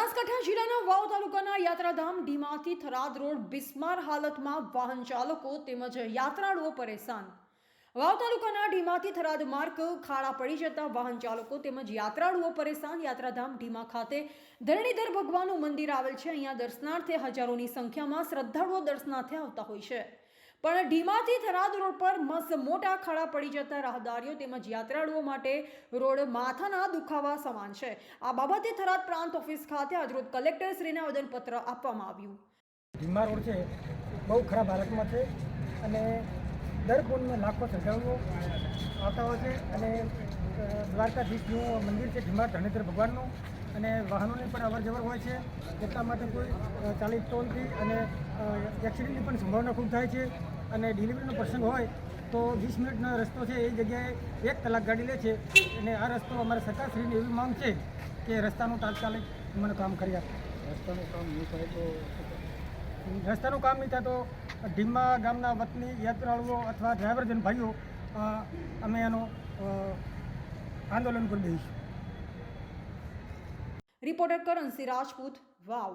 બનાસકાંઠા જિલ્લાના વાવ તાલુકાના યાત્રાધામ ડીમાથી થરાદ રોડ બિસ્માર હાલતમાં વાહન ચાલકો તેમજ યાત્રાળુઓ પરેશાન। વાવ તાલુકાના ડીમાથી થરાદ માર્ગ ખાડા પડી જતા વાહન ચાલકો તેમજ યાત્રાળુઓ પરેશાન। યાત્રાધામ ડીમા ખાતે ધરણીધર ભગવાનનું મંદિર આવેલ છે। અહીંયા દર્શનાર્થે હજારોની સંખ્યામાં શ્રદ્ધાળુઓ દર્શનાર્થે આવતા હોય છે, પણ ડીમાથી થરાદ રોડ પર મસ્ત મોટા ખાડા પડી જતા રાહદારીઓ તેમજ યાત્રાળુઓ માટે રોડ માથાના દુખાવા સમાન છે। આ બાબતે થરાદ પ્રાંત ઓફિસ ખાતે આજરોજ કલેક્ટર શ્રીને આવેદનપત્ર આપવામાં આવ્યું। ડીમા રોડ છે બહુ ખરાબ હાલતમાં છે અને દર પૂનમે લાખો શ્રદ્ધાળુઓ આવતા હોય છે અને દ્વારકાધીશનું મંદિર છે ડીમા ધરણીધર ભગવાનનું અને વાહનોની પણ અવર જવર હોય છે। એટલા માટે કોઈ ચાલી ટોલથી અને એક્સિડન્ટની પણ સંભાવના ખૂબ થાય છે અને ડિલિવરીનો પ્રસંગ હોય તો 20 મિનિટનો રસ્તો છે એ જગ્યાએ 1 કલાક ગાડી લે છે અને આ રસ્તો અમારે સરકારશ્રીની એવી માંગ છે કે રસ્તાનું તાત્કાલિક મને કામ કરી આપે। રસ્તાનું કામ નહીં થાય તો ડીમા ગામના વતની યાત્રાળુઓ અથવા ડ્રાઈવરજન ભાઈઓ અમે એનું આંદોલન કરી દઈશું। રિપોર્ટર કરણસિંહ રાજપૂત, વાવ।